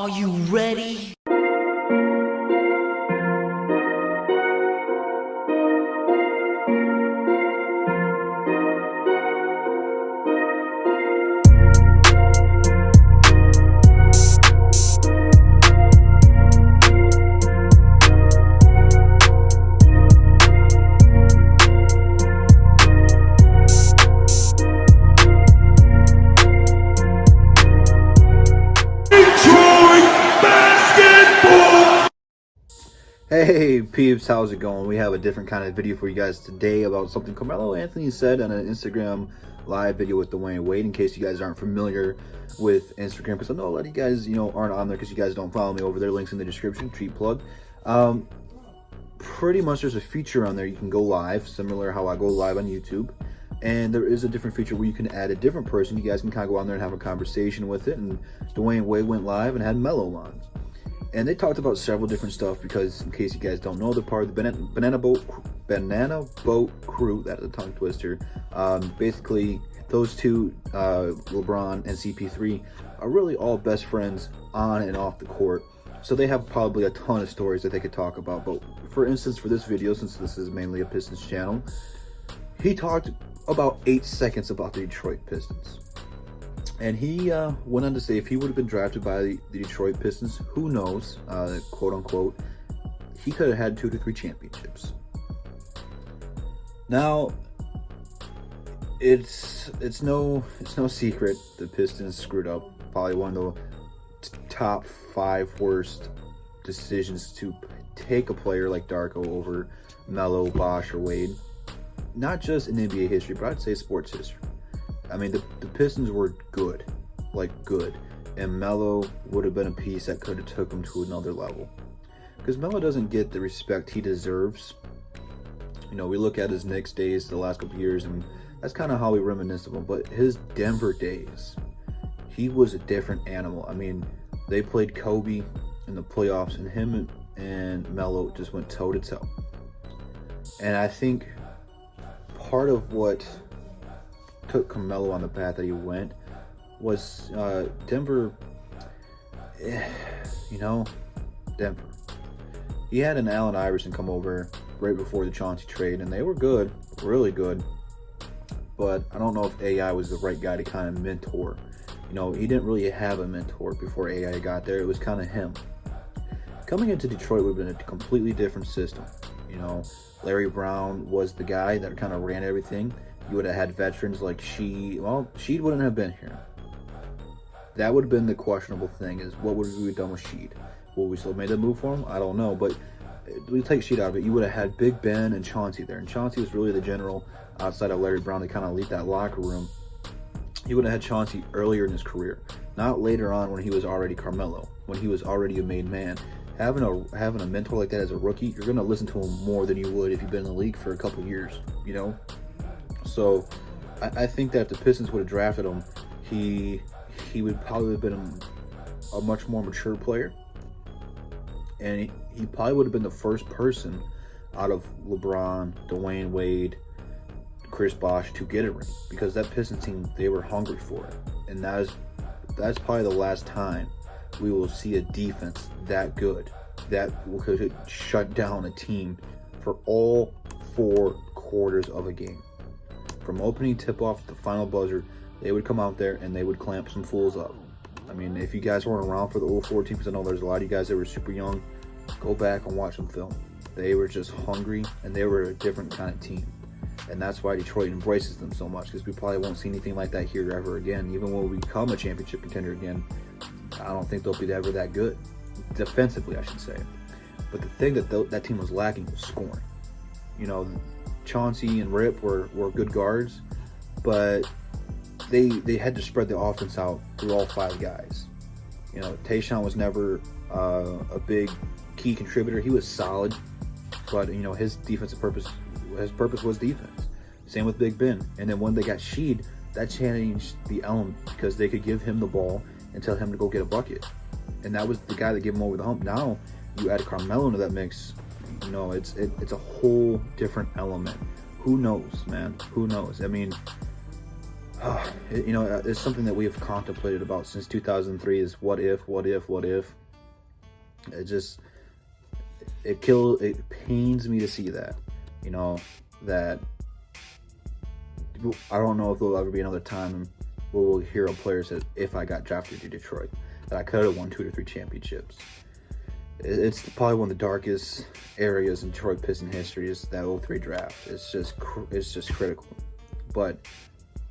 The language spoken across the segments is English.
Are you ready? Hey peeps, how's it going? We have a different kind of video for you guys today about something Carmelo Anthony said on an Instagram live video with Dwayne Wade. In case you guys aren't familiar with Instagram, because I know a lot of you guys, aren't on there because you guys don't follow me over there. Links in the description, cheap plug. Pretty much there's a feature on there you can go live, similar how I go live on YouTube. And there is a different feature where you can add a different person. You guys can kind of go on there and have a conversation with it. And Dwayne Wade went live and had Melo on. And they talked about several different stuff because, in case you guys don't know, they're part of the Banana Boat crew. That is a tongue twister. Basically, those two, LeBron and CP3, are really all best friends on and off the court. So they have probably a ton of stories that they could talk about. But for instance, for this video, since this is mainly a Pistons channel, he talked about 8 seconds about the Detroit Pistons. And he went on to say if he would have been drafted by the Detroit Pistons, who knows, quote unquote, he could have had 2 to 3 championships. Now, it's no secret the Pistons screwed up. Probably one of the top 5 worst decisions to take a player like Darko over Melo, Bosh, or Wade. Not just in NBA history, but I'd say sports history. I mean, the Pistons were good, and Melo would have been a piece that could have took him to another level. Because Melo doesn't get the respect he deserves. We look at his Knicks days the last couple years, and that's kind of how we reminisce of him. But his Denver days, he was a different animal. I mean, they played Kobe in the playoffs, and him and Melo just went toe to toe. And I think part of what took Carmelo on the path that he went was Denver. Denver. He had an Allen Iverson come over right before the Chauncey trade, and they were good, really good. But I don't know if AI was the right guy to kind of mentor. He didn't really have a mentor before AI got there. It was kind of him. Coming into Detroit would have been a completely different system. Larry Brown was the guy that kind of ran everything. You would have had veterans like Sheed. Well, Sheed wouldn't have been here. That would have been the questionable thing, is what would we have done with Sheed? Would we still made a move for him? I don't know, but we take Sheed out of it. You would have had Big Ben and Chauncey there, and Chauncey was really the general outside of Larry Brown to kind of lead that locker room. You would have had Chauncey earlier in his career, not later on when he was already Carmelo, when he was already a made man. Having a mentor like that as a rookie, you're going to listen to him more than you would if you've been in the league for a couple years, So I think that if the Pistons would have drafted him, he would probably have been a much more mature player. And he probably would have been the first person out of LeBron, Dwayne Wade, Chris Bosh to get a ring. Because that Pistons team, they were hungry for it. And that's probably the last time we will see a defense that good, that could shut down a team for all 4 quarters of a game. From opening tip-off to the final buzzer, they would come out there and they would clamp some fools up. I mean, if you guys weren't around for the 04 team, because I know there's a lot of you guys that were super young, go back and watch them film. They were just hungry, and they were a different kind of team. And that's why Detroit embraces them so much, because we probably won't see anything like that here ever again. Even when we become a championship contender again, I don't think they'll be ever that good. Defensively, I should say. But the thing that team was lacking was scoring. Chauncey and Rip were good guards, but they had to spread the offense out through all 5 guys. Tayshaun was never a big key contributor. He was solid, but his purpose was defense. Same with Big Ben. And then when they got Sheed, that changed the element, because they could give him the ball and tell him to go get a bucket, and that was the guy that gave him over the hump. Now you add Carmelo into that mix, it's a whole different element. Who knows, man? Who knows? I mean, You know, it's something that we have contemplated about since 2003 is what if. It pains me to see that, you know, that I don't know if there'll ever be another time where we'll hear a player say, if I got drafted to Detroit, that I could have won 2 to 3 championships. It's probably one of the darkest areas in Detroit Piston history is that 03 draft. It's just critical. But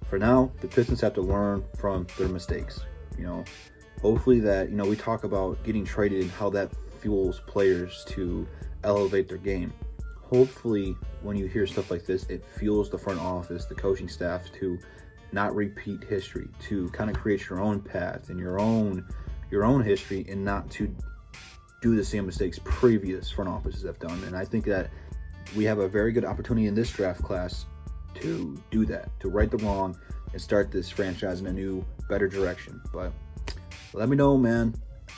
for now, the Pistons have to learn from their mistakes. You know, hopefully that, you know, we talk about getting traded and how that fuels players to elevate their game. Hopefully, when you hear stuff like this, it fuels the front office, the coaching staff to not repeat history, to kind of create your own path and your own history, and not to do the same mistakes previous front offices have done. And I think that we have a very good opportunity in this draft class to do that, to right the wrong and start this franchise in a new, better direction. But let me know, man,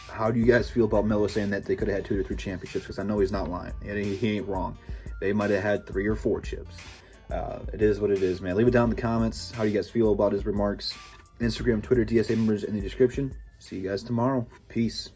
how do you guys feel about Melo saying that they could have had 2 to 3 championships? Because I know he's not lying, and he ain't wrong. They might have had 3 or 4 chips. It is what it is, man. Leave it down in the comments. How do you guys feel about his remarks? Instagram, Twitter, DSA members in the description. See you guys tomorrow. Peace.